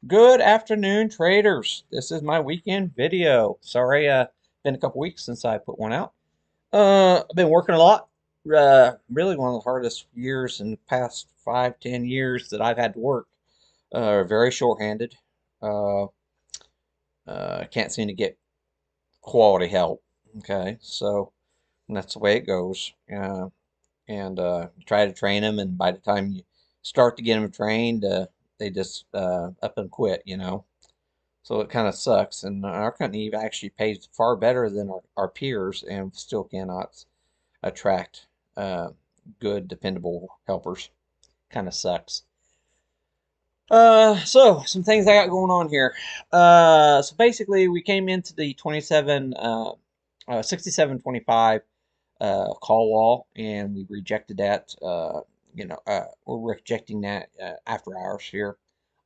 Good afternoon, traders. This is my weekend video. Sorry, been a couple weeks since I put one out. I've been working a lot. Really one of the hardest years in the past 5, 10 years that I've had to work. Very short-handed. Uh, can't seem to get quality help. Okay, so that's the way it goes. And you try to train them, and by the time you start to get them trained, they just up and quit. So it kind of sucks. And our company actually pays far better than our peers and still cannot attract uh, good, dependable helpers. Kind of sucks. So some things I got going on here. So basically, we came into the 67.25 call wall, and we rejected that. We're rejecting that after hours here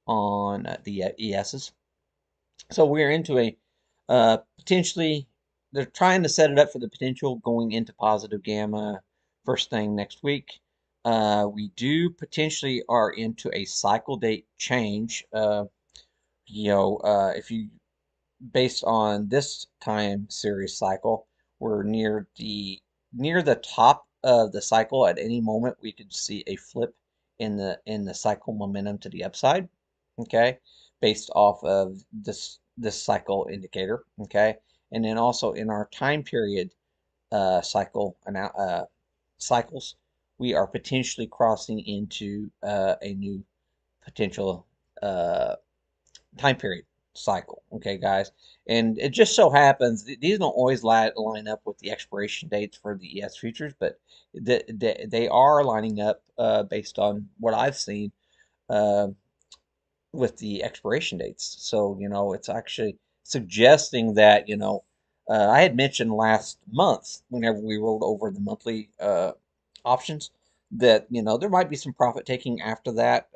on the ESs. So we're into a potentially, they're trying to set it up for the potential going into positive gamma first thing next week. We do potentially are into a cycle date change. If you based on this time series cycle, we're near the top of the cycle. At any moment, we could see a flip in the cycle momentum to the upside. Okay, based off of this cycle indicator. Okay, and then also in our time period cycles, we are potentially crossing into a new potential uh, time period cycle. Okay, guys, and it just so happens these don't always line up with the expiration dates for the ES futures, but they are lining up based on what I've seen uh, with the expiration dates. So it's actually suggesting that I had mentioned last month whenever we rolled over the monthly options that there might be some profit taking after that.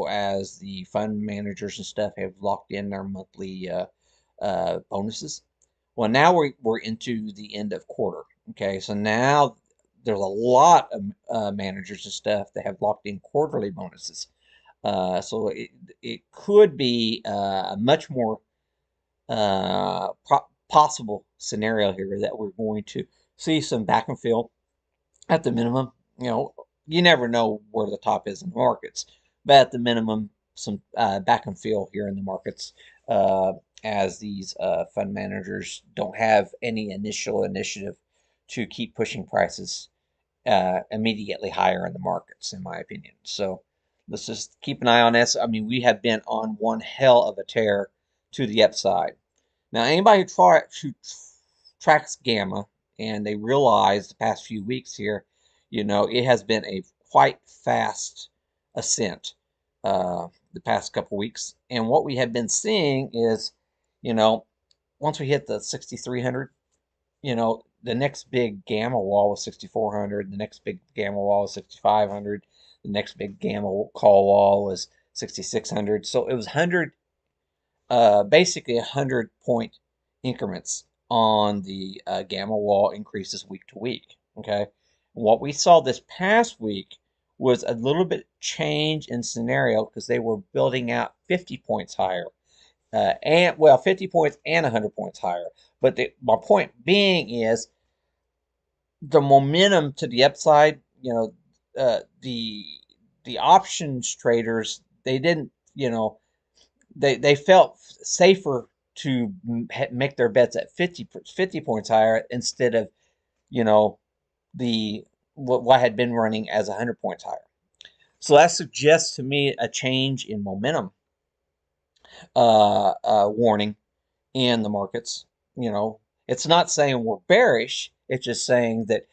As the fund managers and stuff have locked in their monthly bonuses. Well, now we're into the end of quarter. Okay, so now there's a lot of managers and stuff that have locked in quarterly bonuses. So it could be a much more possible scenario here that we're going to see some back and fill at the minimum. You never know where the top is in the markets, but at the minimum, some back and fill here in the markets uh, as these fund managers don't have any initial initiative to keep pushing prices immediately higher in the markets, in my opinion. So let's just keep an eye on this. I mean, we have been on one hell of a tear to the upside. Now, anybody who tracks gamma and they realize the past few weeks here, it has been a quite fast ascent the past couple weeks. And what we have been seeing is, you know, once we hit the 6,300, the next big gamma wall was 6,400. The next big gamma wall was 6,500. The next big gamma call wall was 6,600. So it was 100, basically 100 point increments on the gamma wall increases week to week. Okay. What we saw this past week was a little bit change in scenario because they were building out 50 points higher and well, 50 points and 100 points higher. But my point being is the momentum to the upside. The options traders, they didn't, they felt safer to make their bets at 50 points higher instead of you know the what had been running as 100 points higher. So that suggests to me a change in momentum warning in the markets. It's not saying we're bearish. It's just saying that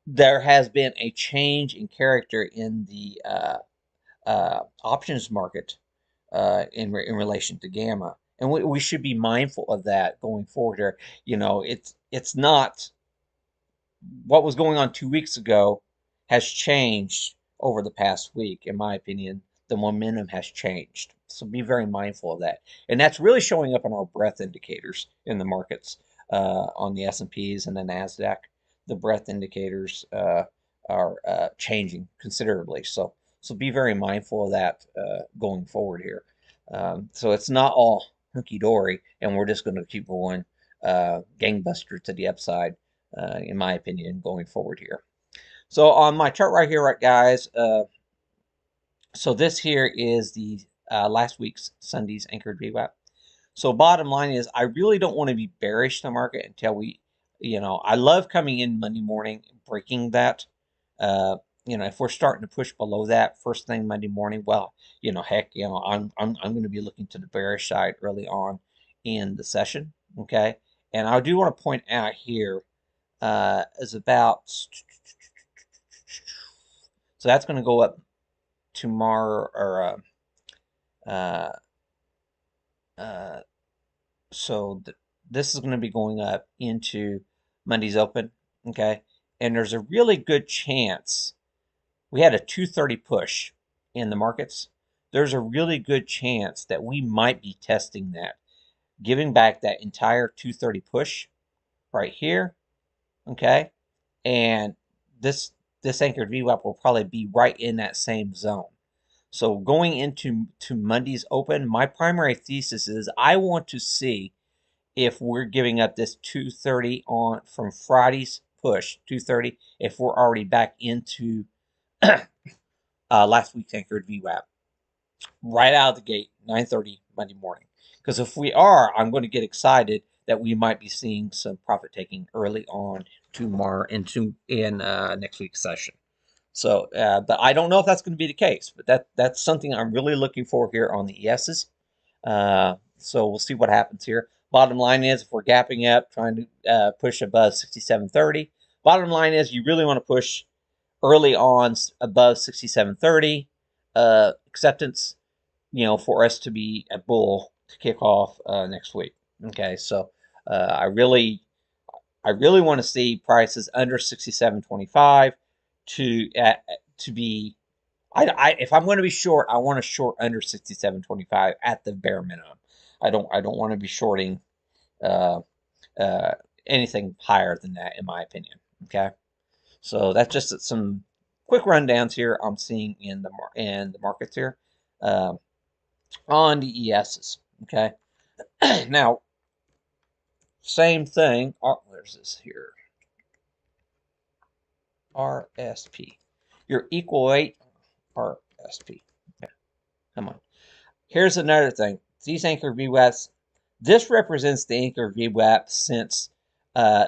there has been a change in character in the options market in relation to gamma, and we should be mindful of that going forward. Here, it's not what was going on 2 weeks ago has changed over the past week. In my opinion, the momentum has changed. So be very mindful of that, and that's really showing up in our breadth indicators in the markets on the S&Ps and the Nasdaq. The breadth indicators are changing considerably. So So be very mindful of that going forward here. So it's not all hunky dory, and we're just going to keep going gangbuster to the upside, in my opinion, going forward here. So on my chart right here, right, guys. So this here is the last week's Sunday's anchored VWAP. So bottom line is, I really don't want to be bearish in the market until we, I love coming in Monday morning, breaking that. Uh, if we're starting to push below that first thing Monday morning, well, heck, I'm going to be looking to the bearish side early on in the session. Okay, and I do want to point out here is about, so that's going to go up tomorrow, or uh, uh, so this is going to be going up into Monday's open, okay? And there's a really good chance, we had a 230 push in the markets. There's a really good chance that we might be testing that, giving back that entire 230 push right here, okay? And this anchored VWAP will probably be right in that same zone. So going into Monday's open, my primary thesis is I want to see if we're giving up this 230 on from Friday's push, 230, if we're already back into last week's anchored VWAP right out of the gate, 9:30 Monday morning. Because if we are, I'm going to get excited that we might be seeing some profit taking early on tomorrow in next week's session. So, but I don't know if that's going to be the case. But that's something I'm really looking for here on the ESs. So we'll see what happens here. Bottom line is, if we're gapping up, trying to push above 67.30. Bottom line is, you really want to push early on above 67.30 acceptance, for us to be a bull to kick off next week. Okay, so I really want to see prices under 67.25 to be. If I'm going to be short, I want to short under 67.25 at the bare minimum. I don't want to be shorting uh, uh, anything higher than that, in my opinion. Okay, so that's just some quick rundowns here I'm seeing in the markets here on the ESs. Okay, now same thing. Oh, where's this here? RSP, your equal weight RSP. Okay, come on. Here's another thing. These anchor VWAPs, this represents the anchor VWAP since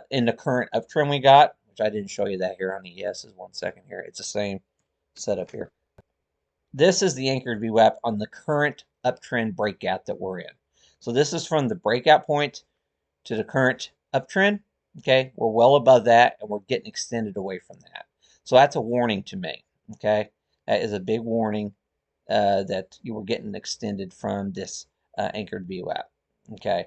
in the current uptrend we got, which I didn't show you that here on the ESs. 1 second here. It's the same setup here. This is the anchored VWAP on the current uptrend breakout that we're in. So this is from the breakout point to the current uptrend. Okay, we're well above that, and we're getting extended away from that. So that's a warning to me. Okay, that is a big warning that you were getting extended from this anchored VWAP. Okay,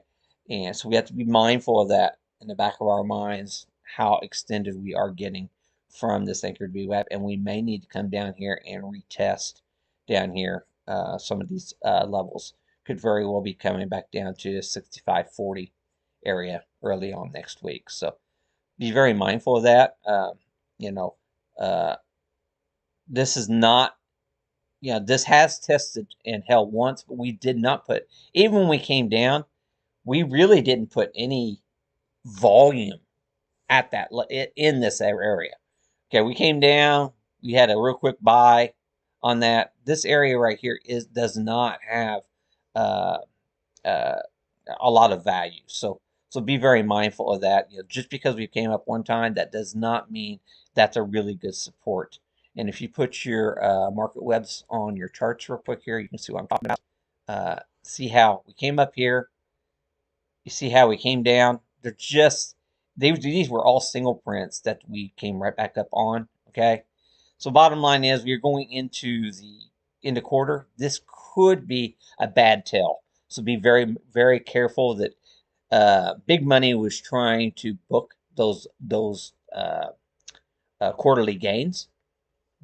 and so we have to be mindful of that in the back of our minds, how extended we are getting from this anchored VWAP, and we may need to come down here and retest down here. Some of these levels could very well be coming back down to the 65.40 area early on next week. So be very mindful of that. This is not, this has tested and held once, but we did not put, even when we came down, we really didn't put any volume at that in this area. Okay, we came down, we had a real quick buy on that. This area right here does not have uh, uh, a lot of value. So be very mindful of that. Just because we came up one time, that does not mean that's a really good support. And if you put your market webs on your charts real quick here, you can see what I'm talking about. See how we came up here. You see how we came down. They're just, these were all single prints that we came right back up on. Okay. So bottom line is, we're going into the end of quarter. This could be a bad tell. So be very, very careful that big money was trying to book those quarterly gains.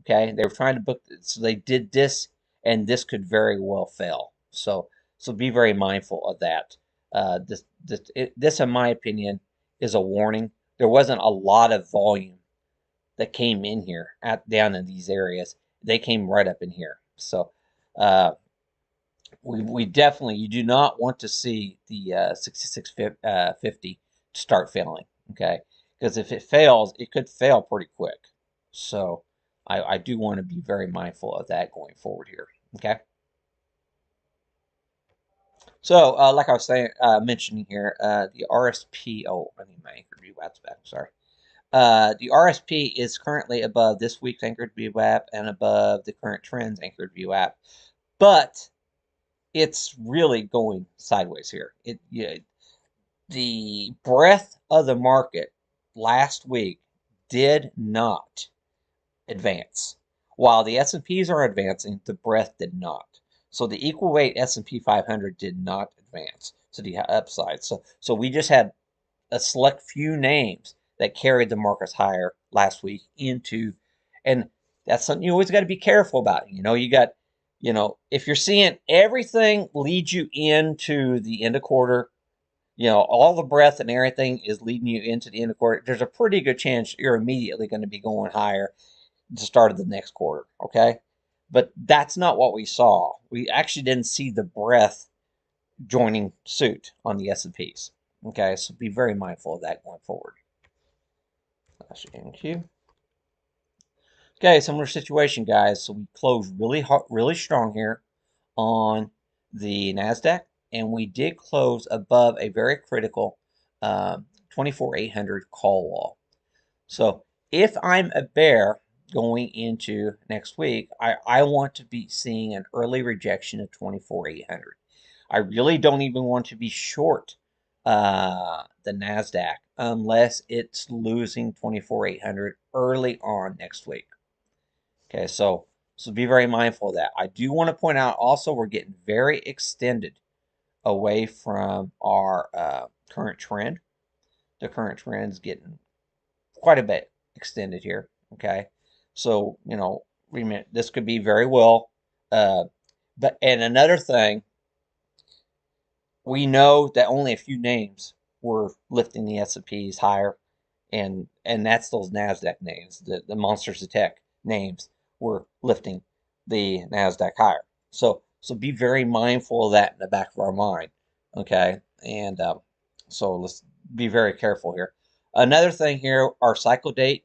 Okay, they were trying to book, so they did this, and this could very well fail. So be very mindful of that. This, in my opinion, is a warning. There wasn't a lot of volume that came in here down in these areas, they came right up in here. So uh, we definitely, you do not want to see the 6650 start failing, okay? Because if it fails, it could fail pretty quick. So I do want to be very mindful of that going forward here, okay? So like I was saying, mentioning here, the RSP, oh, I need my anchored VWAPs back, sorry. The RSP is currently above this week's anchored VWAP and above the current trends anchored VWAP, but it's really going sideways here. The breadth of the market last week did not advance. While the S&Ps are advancing, the breadth did not. So the equal weight S&P 500 did not advance to the upside. So we just had a select few names that carried the markets higher last week into, and that's something you always got to be careful about. If you're seeing everything lead you into the end of quarter, all the breadth and everything is leading you into the end of quarter, there's a pretty good chance you're immediately going to be going higher at the start of the next quarter. Okay. But that's not what we saw. We actually didn't see the breadth joining suit on the S&Ps. Okay, so be very mindful of that going forward. That's NQ. Okay, similar situation, guys. So we closed really hot, really strong here on the Nasdaq, and we did close above a very critical 24,800 call wall. So if I'm a bear going into next week, I want to be seeing an early rejection of 24,800. I really don't even want to be short the Nasdaq unless it's losing 24,800 early on next week. Okay, so be very mindful of that. I do want to point out also we're getting very extended away from our current trend. The current trend is getting quite a bit extended here. Okay, so this could be very well. And another thing, we know that only a few names were lifting the S&Ps higher, and that's those Nasdaq names, the monsters of tech names were lifting the Nasdaq higher. So be very mindful of that in the back of our mind, okay? And so let's be very careful here. Another thing here, our cycle date,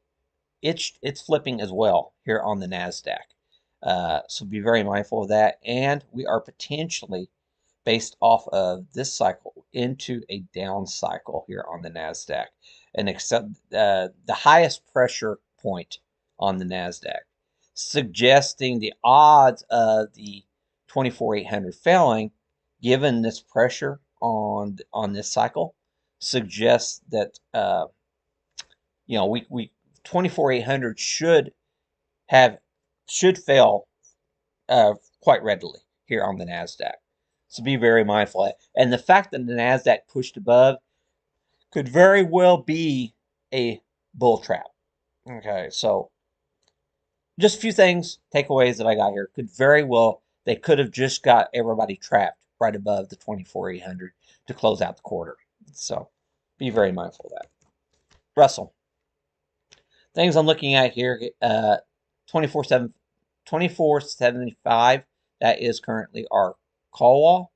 it's flipping as well here on the Nasdaq. So be very mindful of that, and we are potentially based off of this cycle into a down cycle here on the Nasdaq, and except the highest pressure point on the Nasdaq, suggesting the odds of the 24,800 failing, given this pressure on this cycle, suggests that we 24,800 should fail quite readily here on the Nasdaq. So be very mindful. And the fact that the Nasdaq pushed above could very well be a bull trap. Okay, so just a few things, takeaways that I got here. They could have just got everybody trapped right above the 24,800 to close out the quarter. So be very mindful of that. Russell. Things I'm looking at here, 2475, that is currently our call wall,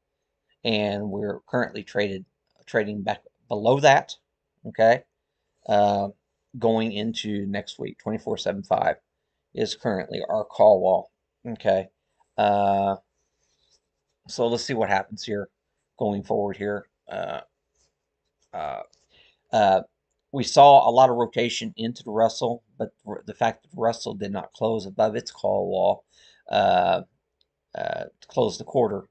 and we're currently trading back below that. Okay, going into next week, 2475 is currently our call wall. Okay, so let's see what happens here going forward here. Uh, uh, we saw a lot of rotation into the Russell, but the fact that Russell did not close above its call wall uh, to close the quarter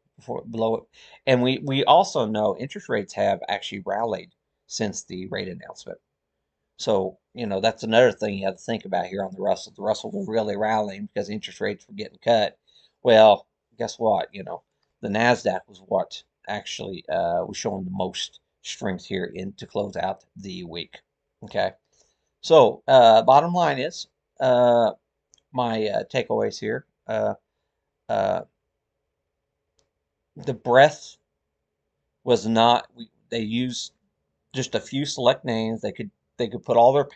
below it. And we also know interest rates have actually rallied since the rate announcement. So, that's another thing you have to think about here on the Russell. The Russell was really rallying because interest rates were getting cut. Well, guess what? The NASDAQ was what actually was showing the most strength here to close out the week. Okay. So, bottom line is my takeaways here. Uh, the breadth was not. They used just a few select names. They could put all their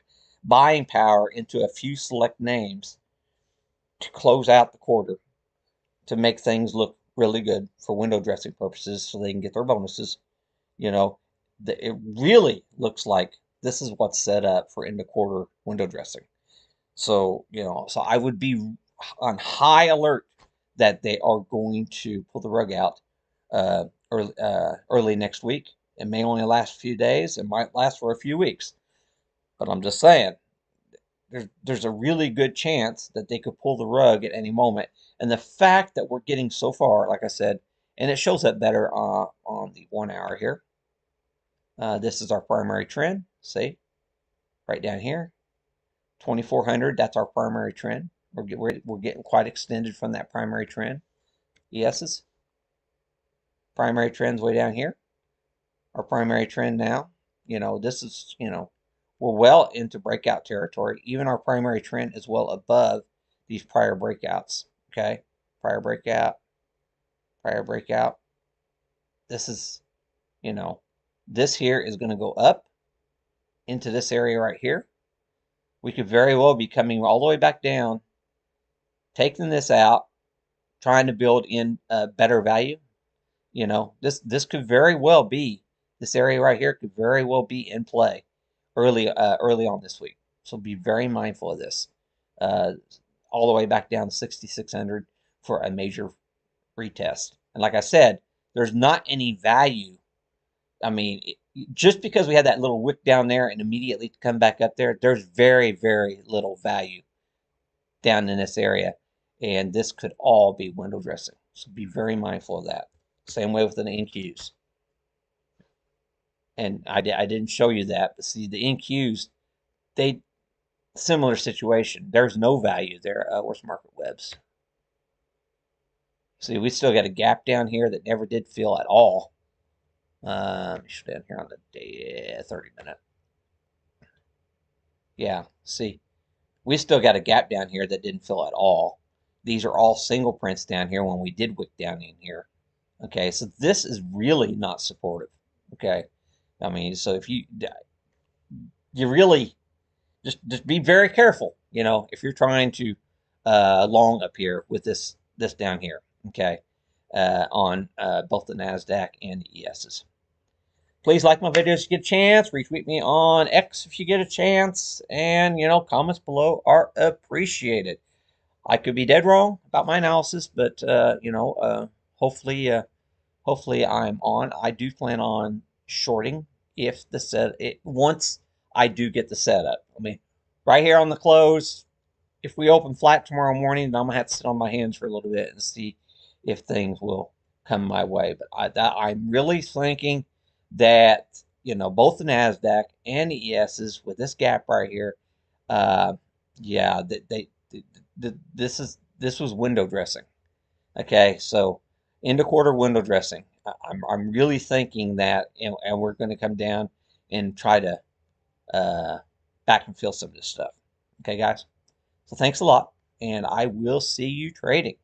buying power into a few select names to close out the quarter to make things look really good for window dressing purposes so they can get their bonuses. You know, it really looks like this is what's set up for end of quarter window dressing. So, so I would be on high alert that they are going to pull the rug out early next week. It may only last a few days. It might last for a few weeks. But I'm just saying, there's a really good chance that they could pull the rug at any moment. And the fact that we're getting so far, like I said, and it shows up better on the 1 hour here. This is our primary trend. See, right down here, 2400. That's our primary trend. We're getting quite extended from that primary trend. ES's primary trend's way down here. Our primary trend now, this is, we're well into breakout territory. Even our primary trend is well above these prior breakouts. Okay, prior breakout, prior breakout. This is, this here is going to go up into this area right here. We could very well be coming all the way back down, taking this out, trying to build in a better value. This could very well be, this area right here could very well be in play early on this week. So be very mindful of this. All the way back down to 6,600 for a major retest. And like I said, there's not any value. I mean, just because we had that little wick down there and immediately come back up there, there's very, very little value down in this area. And this could all be window dressing. So be very mindful of that. Same way with the NQs. And I didn't show you that, but see the NQs, they similar situation. There's no value there. Where's market webs? See, we still got a gap down here that never did fill at all. Down here on the day 30 minute. Yeah, see, we still got a gap down here that didn't fill at all. These are all single prints down here when we did wick down in here. Okay, so this is really not supportive. Okay, I mean, so if you really just be very careful, if you're trying to long up here with this down here. Okay, on both the NASDAQ and the ESs. Please like my videos if you get a chance. Retweet me on X if you get a chance. And, comments below are appreciated. I could be dead wrong about my analysis, but, hopefully, hopefully I'm on. I do plan on shorting if once I do get the setup. I mean, right here on the close, if we open flat tomorrow morning, then I'm going to have to sit on my hands for a little bit and see if things will come my way. But I'm really thinking that, both the NASDAQ and the ESs with this gap right here, yeah, this was window dressing. Okay, so end of quarter window dressing. I'm really thinking that, and we're going to come down and try to back and fill some of this stuff. Okay, guys. So thanks a lot, and I will see you trading.